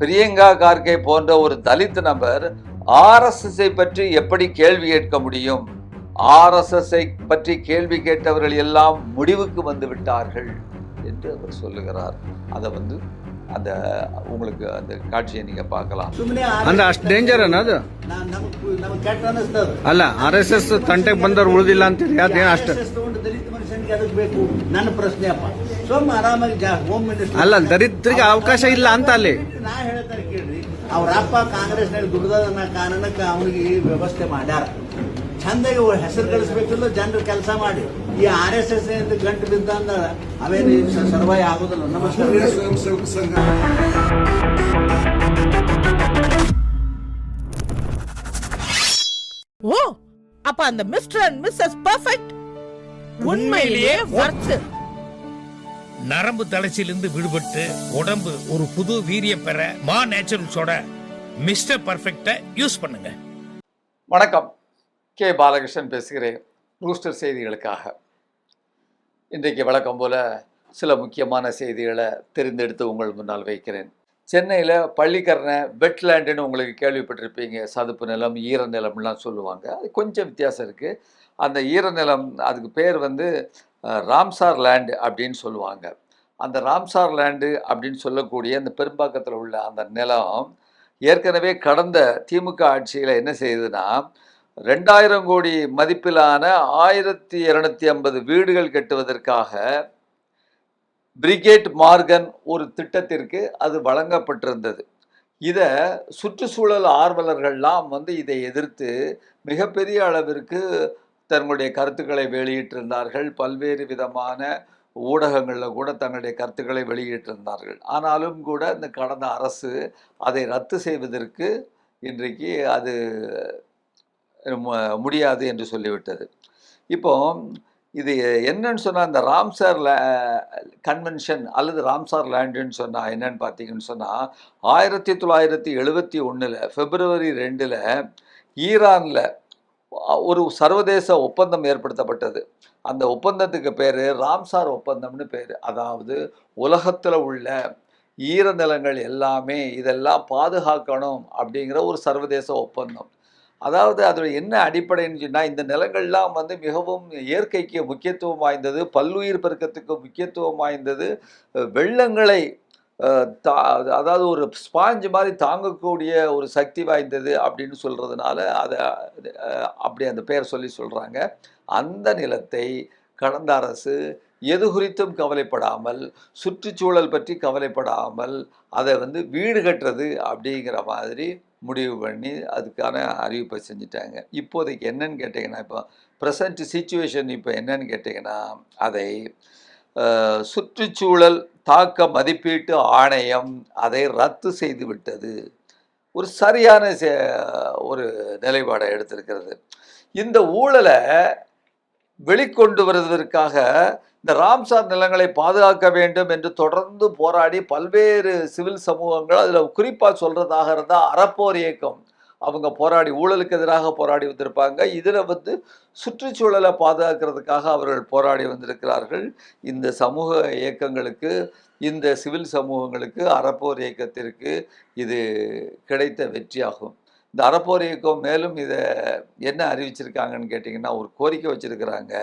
பிரியங்கா கார்கே போன்ற ஒரு தலித் நபர் ஆர்எஸ்எஸ்ஐ பற்றி எப்படி கேள்வி கேட்க முடியும்? ஆர்எஸ்எஸ்ஐ பற்றி கேள்வி கேட்டவர்கள் எல்லாம் முடிவுக்கு வந்து விட்டார்கள் என்று அவர் சொல்லுகிறார். அதை அந்த உங்களுக்கு அந்த காட்சியை நீங்க பார்க்கலாம். ಅಂದ್ರೆ ಅಷ್ಟು ಡೇಂಜರ್ ಅನ್ನೋದು ಅಲ್ಲ. RSS ತಂಟೆಗೆ ಬಂದವ್ರು ಉಳಿದಿಲ್ಲ ಅಂತೀರಿ, ಅದೇನು ಅಷ್ಟು ದಲಿತ ಮನುಷ್ಯನಿಗೆ ಅದಕ್ಕೆ ಬೇಕು? ನನ್ನ ಪ್ರಶ್ನೆ ಅಪ್ಪ. ಸೋಮ ಆರಾಮಾಗಿ ಹೋಮ್ ಮಿನಿಸ್ಟರ್ ಅಲ್ಲ, ದರಿದ್ರಿಗೆ ಅವಕಾಶ ಇಲ್ಲ ಅಂತ ಅಲ್ಲಿ ನಾ ಹೇಳ್ತಾರೆ ಕೇಳ್ರಿ. ಅವ್ರ ಅಪ್ಪ ಕಾಂಗ್ರೆಸ್ನಲ್ಲಿ ದುಡ್ದನ್ನ ಕಾರಣಕ್ಕೆ ಅವನಿಗೆ ಈ ವ್ಯವಸ್ಥೆ ಮಾಡ್ಯಾರ. ಚಂದಾಗಿ ಹೆಸರು ಗಳಿಸ್ಬೇಕಿಲ್ಲ, ಜನರು ಕೆಲಸ ಮಾಡಿ. ಈ RSS ಗಂಟು ಬಿದ್ದ ಅಂದ್ರೆ ಅವೇನು ಸರ್ವೈ ಆಗೋದಿಲ್ಲ. ನಮಸ್ಕಾರ. ஓ, அப்ப அந்த மிஸ்டர் அண்ட் மிஸ்ஸஸ் பெர்ஃபெக்ட் உண்மையிலேயே வர்த். நரம்பு தளர்ச்சியிலிருந்து விடுபட்டு உடம்பு ஒரு புது வீரியம் பெற மா நேச்சுரல்ஸோட மிஸ்டர் பர்ஃபெக்ட யூஸ் பண்ணுங்க. வணக்கம், கே பாலகிருஷ்ணன் பேசுகிறேன் ரூஸ்டர் செய்திகளுக்காக. இன்றைக்கு வழக்கம் போல சில முக்கியமான செய்திகளை தெரிந்தெடுத்து உங்கள் முன்னால் வைக்கிறேன். சென்னையில் பள்ளிக்கரணை வெட்லேண்டுன்னு உங்களுக்கு கேள்விப்பட்டிருப்பீங்க. சதுப்பு நிலம், ஈர நிலம்லாம் சொல்லுவாங்க. அது கொஞ்சம் வித்தியாசம் இருக்குது. அந்த ஈரநிலம் அதுக்கு பேர் ராம்சார் லேண்டு அப்படின்னு சொல்லுவாங்க. அந்த ராம்சார் லேண்டு அப்படின்னு சொல்லக்கூடிய அந்த பெரும்பாக்கத்தில் உள்ள அந்த நிலம் ஏற்கனவே கடந்த திமுக ஆட்சியில் என்ன செய்யுதுன்னா, 2000 கோடி மதிப்பிலான 1250 வீடுகள் கட்டுவதற்காக பிரிகேட் மார்கன் ஒரு திட்டத்திற்கு அது வழங்கப்பட்டிருந்தது. இதை சுற்றுச்சூழல் ஆர்வலர்கள்லாம் இதை எதிர்த்து மிகப்பெரிய அளவிற்கு தங்களுடைய கருத்துக்களை வெளியிட்டிருந்தார்கள். பல்வேறு விதமான ஊடகங்களில் கூட தங்களுடைய கருத்துக்களை வெளியிட்டிருந்தார்கள். ஆனாலும் கூட இந்த கடந்த அரசு அதை ரத்து செய்வதற்கு இன்றைக்கு அது முடியாது என்று சொல்லிவிட்டது. இப்போ இது என்னன்னு சொன்னால், இந்த ராம்சார் கன்வென்ஷன் அல்லது ராம்சார் லேண்டுன்னு சொன்னால் என்னன்னு பார்த்தீங்கன்னு சொன்னால், 1971 February 2 ஈரானில் ஒரு சர்வதேச ஒப்பந்தம் ஏற்படுத்தப்பட்டது. அந்த ஒப்பந்தத்துக்கு பேர் ராம்சார் ஒப்பந்தம்னு பேர். அதாவது உலகத்தில் உள்ள ஈரநிலங்கள் எல்லாமே இதெல்லாம் பாதுகாக்கணும் அப்படிங்கிற ஒரு சர்வதேச ஒப்பந்தம். அதாவது அதில் என்ன அடிப்படைன்னு சொன்னால், இந்த நிலங்கள்லாம் மிகவும் இயற்கைக்கு முக்கியத்துவம் வாய்ந்தது, பல்லுயிர் பெருக்கத்துக்கு முக்கியத்துவம் வாய்ந்தது, வெள்ளங்களை அதாவது ஒரு ஸ்பாஞ்சு மாதிரி தாங்கக்கூடிய ஒரு சக்தி வாய்ந்தது அப்படின்னு சொல்கிறதுனால அதை அப்படி அந்த பேர் சொல்லி சொல்கிறாங்க. அந்த நிலத்தை கடந்த அரசு எது குறித்தும் கவலைப்படாமல், சுற்றுச்சூழல் பற்றி கவலைப்படாமல் அதை வீடு கட்டுறது அப்படிங்கிற மாதிரி முடிவு பண்ணி அதுக்கான அறிவிப்பை செஞ்சுட்டாங்க. இப்போதைக்கு என்னன்னு கேட்டிங்கன்னா, இப்போ ப்ரெசண்ட் சிச்சுவேஷன் இப்போ என்னன்னு கேட்டிங்கன்னா, அதை சுற்றுச்சூழல் தாக்க மதிப்பீட்டு ஆணையம் அதை ரத்து செய்து விட்டது. ஒரு சரியான ஒரு நிலைப்பாடை எடுத்திருக்கிறது. இந்த ஊழலை வெளிக்கொண்டு வருவதற்காக இந்த ராம்சார் நிலங்களை பாதுகாக்க வேண்டும் என்று தொடர்ந்து போராடி பல்வேறு சிவில் சமூகங்கள், அதில் குறிப்பாக சொல்கிறதாக இருந்தால் அறப்போர் இயக்கம், அவங்க போராடி ஊழலுக்கு எதிராக போராடி வந்திருப்பாங்க. இதில் சுற்றுச்சூழலை பாதுகாக்கிறதுக்காக அவர்கள் போராடி வந்திருக்கிறார்கள். இந்த சமூக இயக்கங்களுக்கு, இந்த சிவில் சமூகங்களுக்கு, அறப்போர் இயக்கத்திற்கு இது கிடைத்த வெற்றியாகும். இந்த அறப்போர் இயக்கம் மேலும் இதை என்ன அறிவிச்சிருக்காங்கன்னு கேட்டிங்கன்னா, ஒரு கோரிக்கை வச்சிருக்கிறாங்க.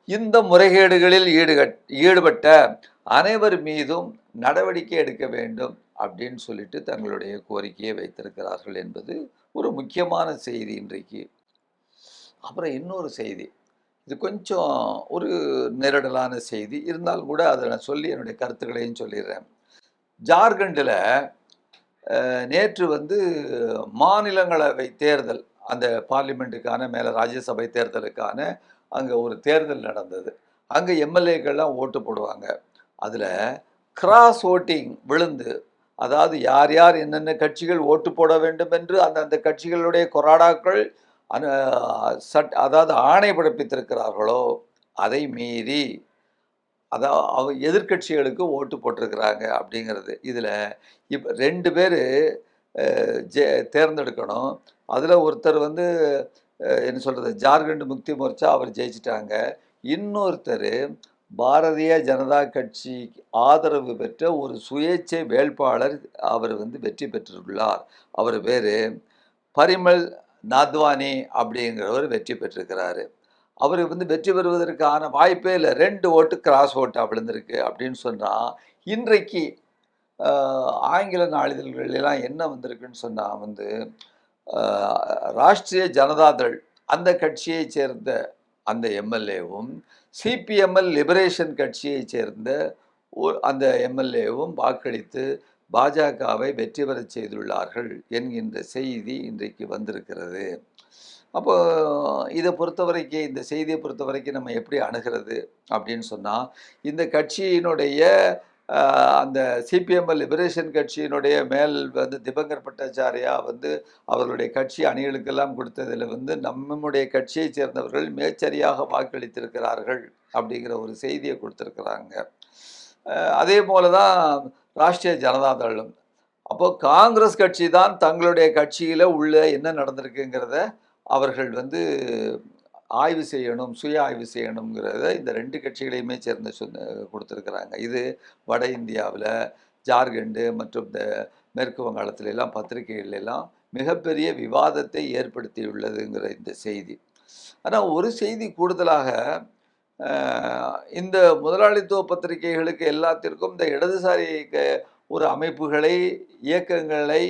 இந்த முறைகேடுகளில் ஈடுபட்ட அனைவர் மீதும் நடவடிக்கை எடுக்க வேண்டும் அப்படின்னு சொல்லிட்டு தங்களுடைய கோரிக்கையை வைத்திருக்கிறார்கள் என்பது ஒரு முக்கியமான செய்தி இன்றைக்கு. அப்புறம் இன்னொரு செய்தி, இது கொஞ்சம் ஒரு நெருடலான செய்தி இருந்தாலும் கூட அதை நான் சொல்லி என்னுடைய கருத்துக்களையும் சொல்லிடுறேன். ஜார்க்கண்டில் நேற்று மாநிலங்களவை தேர்தல், அந்த பார்லிமெண்ட்டுக்கான மேலே ராஜ்யசபை தேர்தலுக்கான அங்கே ஒரு தேர்தல் நடந்தது. அங்கே எம்எல்ஏக்கள்லாம் ஓட்டு போடுவாங்க. அதில் கிராஸ் ஓட்டிங் விழுந்து, அதாவது யார் யார் என்னென்ன கட்சிகள் ஓட்டு போட வேண்டும் என்று அந்தந்த கட்சிகளுடைய கொறாடாக்கள் அதாவது ஆணை பிறப்பித்திருக்கிறார்களோ அதை மீறி எதிர்கட்சிகளுக்கு ஓட்டு போட்டிருக்கிறாங்க அப்படிங்கிறது. இதில் இப்போ 2 பேர் தேர்ந்தெடுக்கணும். அதில் ஒருத்தர் என்ன சொல்கிறது, ஜார்க்கண்ட் முக்தி மோர்ச்சா, அவர் ஜெயிச்சிட்டாங்க. இன்னொருத்தர் பாரதிய ஜனதா கட்சி ஆதரவு பெற்ற ஒரு சுயேட்சை வேட்பாளர் அவர் வந்து வெற்றி பெற்றுள்ளார். அவர் பேரு பரிமல் நாத்வானி அப்படிங்கிறவர் வெற்றி பெற்றிருக்கிறாரு. அவர் வந்து வெற்றி பெறுவதற்கான வாய்ப்பே இல்லை. 2 ஓட்டு கிராஸ் ஓட்டா விழுந்திருக்கு அப்படின்னு சொன்னா, இன்றைக்கு ஆங்கில நாளிதழ்கள் எல்லாம் என்ன வந்திருக்குன்னு சொன்னா வந்து, ராஷ்டிரிய ஜனதாதள் அந்த கட்சியைச் சேர்ந்த அந்த எம்எல்ஏவும், சிபிஎம்எல் லிபரேஷன் கட்சியைச் சேர்ந்த அந்த எம்எல்ஏவும் வாக்களித்து பாஜகவை வெற்றி பெறச் செய்துள்ளார்கள் என்கின்ற செய்தி இன்றைக்கு வந்திருக்கிறது. அப்போ இதை பொறுத்தவரைக்கும், இந்த செய்தியை பொறுத்தவரைக்கும் நம்ம எப்படி அணுகிறது அப்படின்னு சொன்னால், இந்த கட்சியினுடைய அந்த சிபிஎம்எல் லிபரேஷன் கட்சியினுடைய மேல் வந்து திபங்கர் பட்டாச்சாரியா வந்து அவர்களுடைய கட்சி அணிகளுக்கெல்லாம் கொடுத்ததில் வந்து நம்முடைய கட்சியைச் சேர்ந்தவர்கள் மேச்சரியாக வாக்களித்திருக்கிறார்கள் அப்படிங்கிற ஒரு செய்தியை கொடுத்துருக்குறாங்க. அதே போல தான் ராஷ்டிரிய ஜனதாதளும். அப்போ காங்கிரஸ் கட்சி தான் தங்களுடைய கட்சியில் உள்ள என்ன நடந்திருக்குங்கிறத அவர்கள் வந்து ஆய்வு செய்யணும், சுய ஆய்வு செய்யணுங்கிறத இந்த 2 கட்சிகளையுமே சேர்ந்து கொடுத்துருக்குறாங்க. இது வட இந்தியாவில் ஜார்க்கண்டு மற்றும் இந்த மேற்கு வங்காளத்துல எல்லாம் பத்திரிகைகள் எல்லாம் மிகப்பெரிய விவாதத்தை ஏற்படுத்தியுள்ளதுங்கிற இந்த செய்தி. ஆனால் ஒரு செய்தி கூடுதலாக, இந்த முதலாளித்துவ பத்திரிகைகளுக்கு எல்லாத்திற்கும் இந்த இடதுசாரி ஒரு அமைப்புகளை, இயக்கங்களை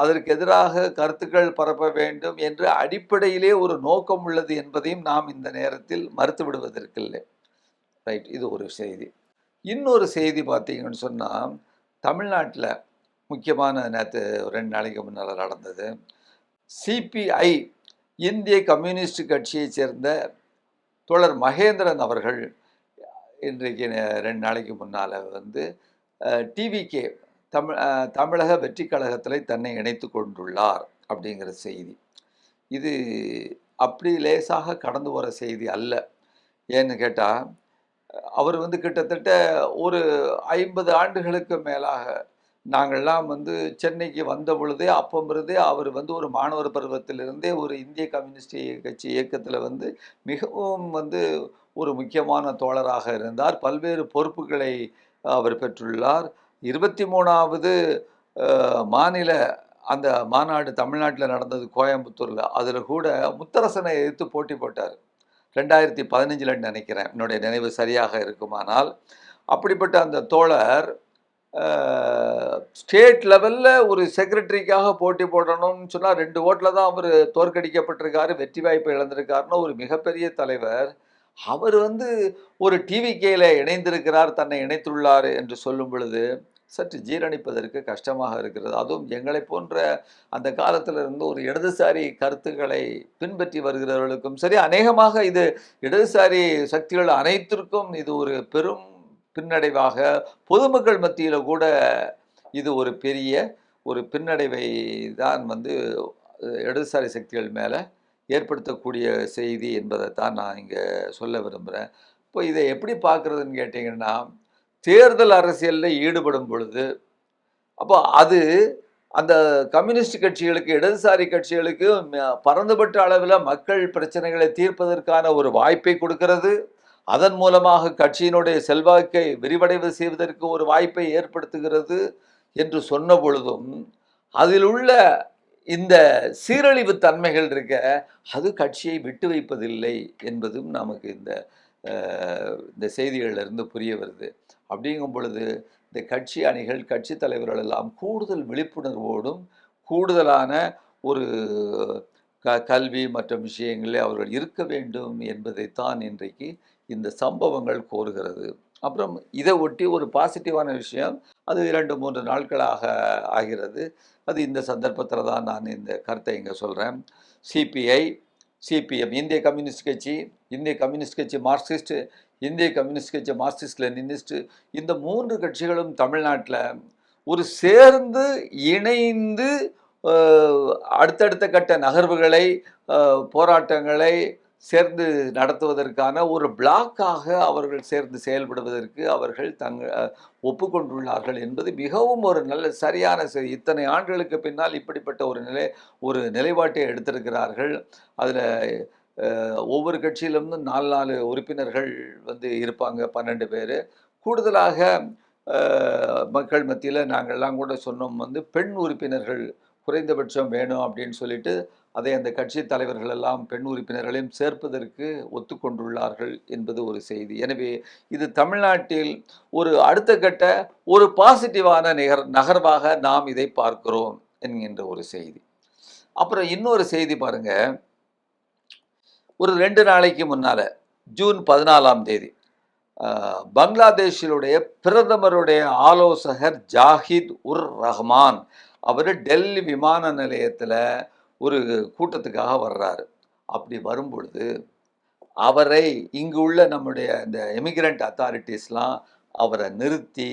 அதற்கு எதிராக கருத்துக்கள் பரப்ப வேண்டும் என்ற அடிப்படையிலே ஒரு நோக்கம் உள்ளது என்பதையும் நாம் இந்த நேரத்தில் மறுத்து விடுவதற்கில்லை. ரைட், இது ஒரு செய்தி. இன்னொரு செய்தி பார்த்தீங்கன்னு சொன்னால், தமிழ்நாட்டில் முக்கியமான நேற்று 2 நாளைக்கு முன்னால் நடந்தது. சிபிஐ இந்திய கம்யூனிஸ்ட் கட்சியைச் சேர்ந்த தோழர் மகேந்திரன் அவர்கள் இன்றைக்கு 2 நாளைக்கு முன்னால் வந்து டிவிகே தமிழக வெற்றி கழகத்தில் தன்னை இணைத்து கொண்டுள்ளார் அப்படிங்கிற செய்தி. இது அப்படி லேசாக கடந்து போகிற செய்தி அல்ல. ஏன்னு கேட்டால், அவர் வந்து கிட்டத்தட்ட ஒரு 50 ஆண்டுகளுக்கு மேலாக நாங்கள்லாம் வந்து சென்னைக்கு வந்த பொழுதே அப்பமிருந்தே அவர் வந்து ஒரு மாணவர் பருவத்திலிருந்தே ஒரு இந்திய கம்யூனிஸ்ட் கட்சி இயக்கத்தில் வந்து மிகவும் வந்து ஒரு முக்கியமான தோழராக இருந்தார். பல்வேறு பொறுப்புகளை அவர் பெற்றுள்ளார். 23வது மாநில அந்த மாநாடு தமிழ்நாட்டில் நடந்தது கோயம்புத்தூரில். அதில் கூட முத்தரசனை எதிர்த்து போட்டி போட்டார். 2015 நினைக்கிறேன், என்னுடைய நினைவு சரியாக இருக்குமானால். அப்படிப்பட்ட அந்த தோழர் ஸ்டேட் லெவலில் ஒரு செக்ரட்டரிக்காக போட்டி போடணும்னு சொன்னால் 2 ஓட்டில் தான் அவர் தோற்கடிக்கப்பட்டிருக்காரு, வெற்றி வாய்ப்பை இழந்திருக்காருன்னு ஒரு மிகப்பெரிய தலைவர். அவர் வந்து ஒரு டிவிகேல இணைந்திருக்கிறார், தன்னை இணைத்துள்ளார் என்று சொல்லும் பொழுது சற்று ஜீரணிப்பதற்கு கஷ்டமாக இருக்கிறது. அதுவும் எங்களை போன்ற அந்த காலத்தில் இருந்து ஒரு இடதுசாரி கருத்துக்களை பின்பற்றி வருகிறவர்களுக்கும் சரி, அநேகமாக இது இடதுசாரி சக்திகள் அனைத்திற்கும் இது ஒரு பெரும் பின்னடைவாக, பொதுமக்கள் மத்தியில் கூட இது ஒரு பெரிய ஒரு பின்னடைவை தான் வந்து இடதுசாரி சக்திகள் மேலே ஏற்படுத்தக்கூடிய செய்தி என்பதை தான் நான் இங்கே சொல்ல விரும்புகிறேன். இப்போ இதை எப்படி பார்க்குறதுன்னு கேட்டிங்கன்னா, தேர்தல் அரசியலில் ஈடுபடும் பொழுது அப்போ அது அந்த கம்யூனிஸ்ட் கட்சிகளுக்கு, இடதுசாரி கட்சிகளுக்கு பரந்துபட்ட அளவில் மக்கள் பிரச்சனைகளை தீர்ப்பதற்கான ஒரு வாய்ப்பை கொடுக்கிறது. அதன் மூலமாக கட்சியினுடைய செல்வாக்கை விரிவடைவு செய்வதற்கு ஒரு வாய்ப்பை ஏற்படுத்துகிறது என்று சொன்ன பொழுதும், அதில் உள்ள இந்த சீரழிவு தன்மைகள் இருக்க, அது கட்சியை விட்டு வைப்பதில்லை என்பதும் நமக்கு இந்த செய்திகளிலிருந்து புரிய வருது. அப்படிங்கும் பொழுது இந்த கட்சி அணிகள், கட்சி தலைவர்கள் எல்லாம் கூடுதல் விழிப்புணர்வோடும் கூடுதலான ஒரு கல்வி மற்றும் விஷயங்களில் அவர்கள் இருக்க வேண்டும் என்பதைத்தான் இன்றைக்கு இந்த சம்பவங்கள் கோருகிறது. அப்புறம் இதை ஒட்டி ஒரு பாசிட்டிவான விஷயம், அது 2-3 நாட்களாக ஆகிறது. அது இந்த சந்தர்ப்பத்தில் தான் நான் இந்த கருத்தை இங்கே சொல்கிறேன். சிபிஐ, சிபிஎம் இந்திய கம்யூனிஸ்ட் கட்சி, இந்திய கம்யூனிஸ்ட் கட்சி மார்க்சிஸ்ட், இந்திய கம்யூனிஸ்ட் கட்சி மார்க்சிஸ்ட் லெனினிஸ்ட், இந்த 3 கட்சிகளும் தமிழ்நாட்டில் ஒரு சேர்ந்து இணைந்து அடுத்தடுத்த கட்ட நகர்வுகளை, போராட்டங்களை சேர்ந்து நடத்துவதற்கான ஒரு பிளாக்காக அவர்கள் சேர்ந்து செயல்படுவதற்கு அவர்கள் ஒப்புக்கொண்டுள்ளார்கள் என்பது மிகவும் ஒரு நல்ல சரியான செய்தி. இத்தனை ஆண்டுகளுக்கு பின்னால் இப்படிப்பட்ட ஒரு நிலைப்பாட்டை எடுத்திருக்கிறார்கள். அதில் ஒவ்வொரு கட்சியிலிருந்து 4 உறுப்பினர்கள் வந்து இருப்பாங்க, 12 பேர். கூடுதலாக மக்கள் மத்தியில் நாங்கள்லாம் கூட சொன்னோம் வந்து பெண் உறுப்பினர்கள் குறைந்தபட்சம் வேணும் அப்படின்னு சொல்லிட்டு அதை அந்த கட்சி தலைவர்கள் எல்லாம் பெண் உறுப்பினர்களையும் சேர்ப்பதற்கு ஒத்துக்கொண்டுள்ளார்கள் என்பது ஒரு செய்தி. எனவே இது தமிழ்நாட்டில் ஒரு அடுத்த கட்ட ஒரு பாசிட்டிவான நகர்வாக நாம் இதை பார்க்கிறோம் என்கின்ற ஒரு செய்தி. அப்புறம் இன்னொரு செய்தி பாருங்க, ஒரு 2 நாளைக்கு முன்னால ஜூன் 14ஆம் தேதி பங்களாதேஷிலுடைய பிரதமருடைய ஆலோசகர் ஜாஹித் உர் ரஹ்மான் அவர் டெல்லி விமான நிலையத்தில் ஒரு கூட்டத்துக்காக வர்றாரு. அப்படி வரும்பொழுது அவரை இங்கு உள்ள நம்முடைய இந்த எமிகிரண்ட் அத்தாரிட்டிஸ்லாம் அவரை நிறுத்தி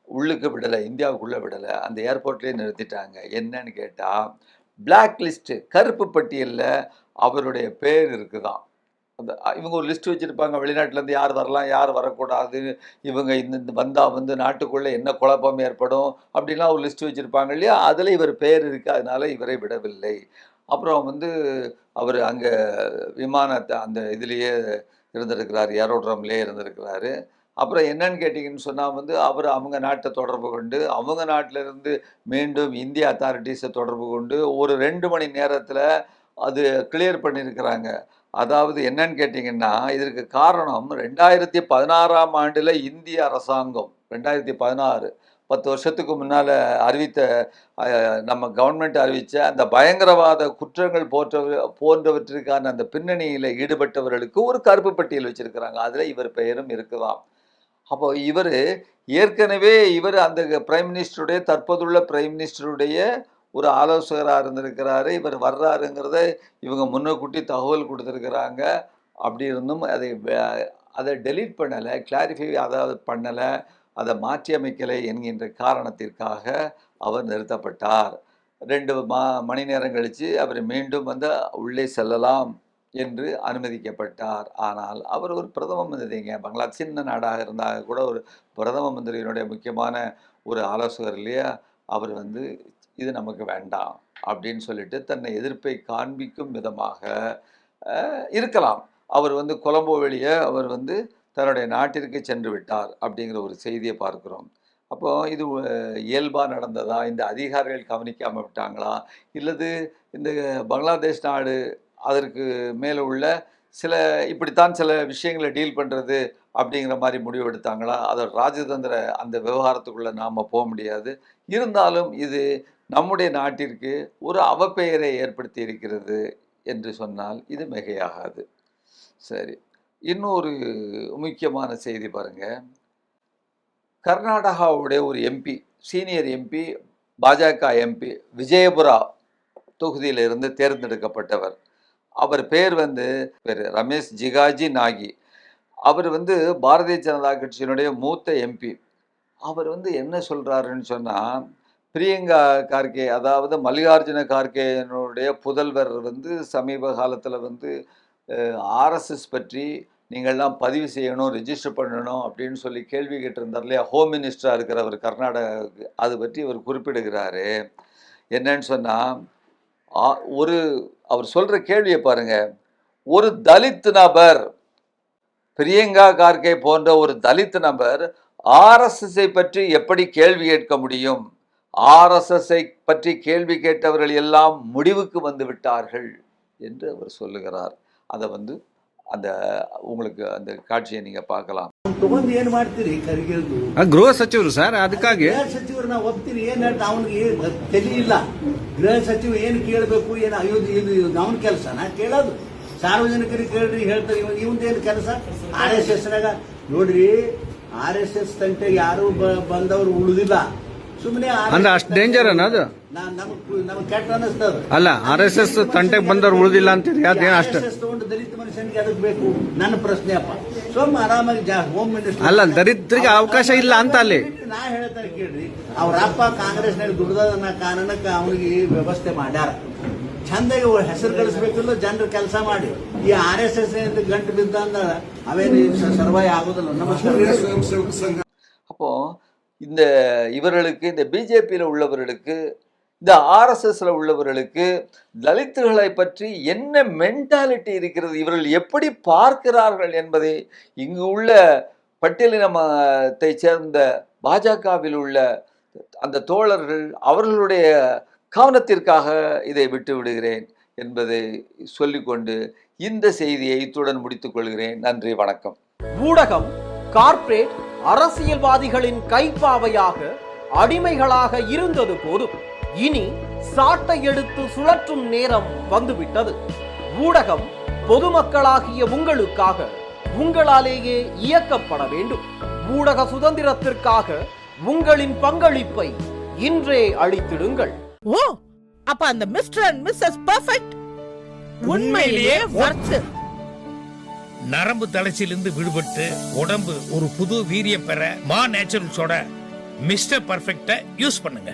உள்ளுக்கு விடலை, இந்தியாவுக்குள்ளே விடலை, அந்த ஏர்போர்ட்லேயே நிறுத்திட்டாங்க. என்னன்னு கேட்டால் பிளாக் லிஸ்ட்டு, கருப்பு பட்டியலில் அவருடைய பேர் இருக்குதான். அந்த இவங்க ஒரு லிஸ்ட் வச்சுருப்பாங்க, வெளிநாட்டிலேருந்து யார் வரலாம் யார் வரக்கூடாது, இவங்க இந்த வந்தால் வந்து நாட்டுக்குள்ளே என்ன குழப்பம் ஏற்படும் அப்படின்லாம் ஒரு லிஸ்ட் வச்சுருப்பாங்க இல்லையா, அதில் இவர் பேர் இருக்குது, அதனால் இவரை விடவில்லை. அப்புறம் வந்து அவர் அங்கே விமானத்தை அந்த இதுலேயே இருந்திருக்கிறார், ஏரோட்ரம்லேயே இருந்திருக்கிறாரு. அப்புறம் என்னன்னு கேட்டிங்கன்னு சொன்னால் வந்து அவர் அவங்க நாட்டை தொடர்பு கொண்டு அவங்க நாட்டிலேருந்து மீண்டும் இந்திய அத்தாரிட்டிஸை தொடர்பு கொண்டு ஒரு 2 மணி நேரத்தில் அது கிளியர் பண்ணியிருக்கிறாங்க. அதாவது என்னன்னு கேட்டிங்கன்னா இதற்கு காரணம் 2016ஆம் ஆண்டில் இந்திய அரசாங்கம் 2016 10 வருஷத்துக்கு முன்னால் அறிவித்த நம்ம கவர்மெண்ட் அறிவித்த அந்த பயங்கரவாத குற்றங்கள் போன்றவற்றிற்கான அந்த பின்னணியில் ஈடுபட்டவர்களுக்கு ஒரு கருப்பு பட்டியல் வச்சுருக்கிறாங்க. அதில் இவர் பெயரும் இருக்குதாம். அப்போ இவர் ஏற்கனவே அந்த பிரைம் மினிஸ்டருடைய தற்போதுள்ள பிரைம் மினிஸ்டருடைய ஒரு ஆலோசகராக இருந்திருக்கிறாரு. இவர் வர்றாருங்கிறத இவங்க முன்னக்கூட்டி தகவல் கொடுத்துருக்குறாங்க. அப்படி இருந்தும் அதை டெலீட் பண்ணலை, கிளாரிஃபை அதாவது பண்ணலை, அதை மாற்றியமைக்கலை என்கின்ற காரணத்திற்காக அவர் நிறுத்தப்பட்டார். 2 மணி நேரம் கழித்து அவர் மீண்டும் வந்து உள்ளே செல்லலாம் என்று அனுமதிக்கப்பட்டார். ஆனால் அவர் ஒரு பிரதம மந்திரிங்க, பங்களாதேஷ் சின்ன நாடாக இருந்தால் கூட ஒரு பிரதம மந்திரியினுடைய முக்கியமான ஒரு ஆலோசகர் இல்லையா, அவர் வந்து இது நமக்கு வேண்டாம் அப்படின்னு சொல்லிட்டு தன்னை எதிர்ப்பை காண்பிக்கும் விதமாக இருக்கலாம். அவர் வந்து கொலம்போ வெளியே அவர் வந்து தன்னுடைய நாட்டிற்கு சென்று விட்டார் அப்படிங்கிற ஒரு செய்தியை பார்க்குறோம். அப்போ இது இயல்பாக நடந்ததா, இந்த அதிகாரிகள் கவனிக்காமல் விட்டாங்களா, இல்லது இந்த பங்களாதேஷ் நாடு அதற்கு மேலே உள்ள இப்படித்தான் சில விஷயங்களை டீல் பண்ணுறது அப்படிங்கிற மாதிரி முடிவு எடுத்தாங்களா, அதோட ராஜதந்திர அந்த விவகாரத்துக்குள்ளே நாம் போக முடியாது. இருந்தாலும் இது நம்முடைய நாட்டிற்கு ஒரு அவப்பெயரை ஏற்படுத்தி இருக்கிறது என்று சொன்னால் இது மிகையாகாது. சரி, இன்னொரு முக்கியமான செய்தி பாருங்கள். கர்நாடகாவுடைய ஒரு எம்பி, சீனியர் எம்பி, பாஜக எம்பி, விஜயபுரா தொகுதியிலிருந்து தேர்ந்தெடுக்கப்பட்டவர். அவர் பேர் வந்து ரமேஷ் ஜிகாஜி நாகி. அவர் வந்து பாரதிய ஜனதா கட்சியினுடைய மூத்த எம்பி. அவர் வந்து என்ன சொல்கிறாருன்னு சொன்னால், பிரியங்கா கார்கே அதாவது மல்லிகார்ஜுன கார்கேனுடைய புதல்வர் வந்து சமீப காலத்தில் வந்து ஆர்எஸ்எஸ் பற்றி நீங்கள்லாம் பதிவு செய்யணும், ரெஜிஸ்டர் பண்ணணும் அப்படின்னு சொல்லி கேள்வி கேட்டிருந்தார் இல்லையா, ஹோம் மினிஸ்டராக இருக்கிறவர் கர்நாடகாவுக்கு. அது பற்றி அவர் குறிப்பிடுகிறாரு. என்னன்னு சொன்னால், அவர் சொல்கிற கேள்வியை பாருங்கள். ஒரு தலித் நபர், பிரியங்கா கார்கே போன்ற ஒரு தலித் நபர் ஆர்எஸ்எஸ்ஐ பற்றி எப்படி கேள்வி கேட்க முடியும்? ஆர்எஸ்எஸ்ஐ பற்றி கேள்வி கேட்டவர்கள் எல்லாம் முடிவுக்கு வந்து விட்டார்கள் என்று அவர் சொல்லுகிறார். அதை வந்து உங்களுக்கு அந்த ಕಾட்சியை நீங்க பார்க்கலாம். ತಗೊಂಡು ಏನ್ ಮಾಡ್ತೀರಿ ಕರಿಗೆಲ್ದು? ಗೃಹ ಸಚಿವರು ಸರ್, ಅದಕ್ಕಾಗಿ ಗೃಹ ಸಚಿವರು ನಾವು ಒಪ್ತೀನಿ. ಏನ್ ಹೇಳ್ತಾ ಅವನಿಗೆ ತಲೆ ಇಲ್ಲ. ಗೃಹ ಸಚಿವ ಏನ್ ಕೇಳಬೇಕು, ಏನು ಇದು ಅವನ ಕೆಲಸನ ಕೇಳೋದು. ಸಾರ್ವಜನಿಕರಿಗೆ ಕೇಳ್ರಿ ಹೇಳ್ತಾರೆ. ಇವಂದೇನು ಕೆಲಸ? RSS ನಾಗ ನೋಡ್ರಿ, RSS ತಂಟೆ ಯಾರು ಬಂದವರು ಉಳಿದಿಲ್ಲ. ಸುಮ್ಮನೆ ಅಂದ್ರೆ ಅಷ್ಟು ಡೇಂಜರ್ ಅನ್ನೋದು ನಮಗ್ ಕೆಟ್ಟ ಅನಿಸ್ತದ. ಅಲ್ಲ, RSS ತಂಟೆಗೆ ಬಂದವ್ರು ಉಳಿದಿಲ್ಲ ಅಂತೀರಿ, ಅದೇನು ಅಷ್ಟು ತಗೊಂಡು ದಲಿತ ಮನುಷ್ಯನಿಗೆ ಅದಕ್ಕೆ ಬೇಕು? ನನ್ನ ಪ್ರಶ್ನೆ ಅಪ್ಪ. ಸೋಮ ಆರಾಮಾಗಿ ಹೋಮ್ ಮಿನಿಸ್ಟರ್ ಅಲ್ಲ, ದರಿದ್ರಿಗೆ ಅವಕಾಶ ಇಲ್ಲ ಅಂತ ಅಲ್ಲಿ ನಾ ಹೇಳ್ತಾರೆ ಕೇಳ್ರಿ. ಅವ್ರ ಅಪ್ಪ ಕಾಂಗ್ರೆಸ್ನಲ್ಲಿ ದುಡ್ದದನ್ನ ಕಾರಣಕ್ಕೆ ಅವನಿಗೆ ವ್ಯವಸ್ಥೆ ಮಾಡ್ಯಾರ. ಚಂದಾಗಿ ಹೆಸರು ಗಳಿಸ್ಬೇಕಿಲ್ಲ, ಜನರು ಕೆಲಸ ಮಾಡಿ. ಈ RSS ಗಂಟು ಬಿದ್ದ ಅಂದ್ರೆ ಅವೇನು ಸರ್ವೈ ಆಗೋದಿಲ್ಲ. ನಮಸ್ಕಾರ. அப்போ இவர்களுக்கு, இந்த பிஜேபியில் உள்ளவர்களுக்கு இந்த ஆர்எஸ்எஸ்ல உள்ளவர்களுக்கு தலித்துகளை பற்றி என்ன மென்டாலிட்டி இருக்கிறது, இவர்கள் எப்படி பார்க்கிறார்கள் என்பதை இங்கு உள்ள பட்டியலினத்தை சேர்ந்த பாஜகவில் உள்ள அந்த தோழர்கள் அவர்களுடைய கவனத்திற்காக இதை விட்டு விடுகிறேன் என்பதை சொல்லிக்கொண்டு இந்த செய்தியை இத்துடன் முடித்துக் கொள்கிறேன். நன்றி, வணக்கம். ஊடகம் கார்ப்பரேட் அரசியல்வாதிகளின் கைப்பாவையாக அடிமைகளாக இருந்தது போதும். இனி சாட்டை எடுத்து சுழற்றும் நேரம் வந்துவிட்டது. ஊடகம் பொதுமக்களாகிய உங்களுக்காக உங்களாலேயே இயக்கப்பட வேண்டும். ஊடக சுதந்திரத்திற்காக உங்களின் பங்களிப்பை இன்றே அளித்திடுங்கள். ஓ, அப்ப அந்த மிஸ்டர் அண்ட் மிஸ்ஸஸ் பர்ஃபெக்ட் உண்மையிலேயே வர்த். நரம்பு தளர்ச்சியிலிருந்து விடுபட்டு உடம்பு ஒரு புது வீரியம் பெற மா நேச்சுரல்ஸோட மிஸ்டர் பர்ஃபெக்ட யூஸ் பண்ணுங்க.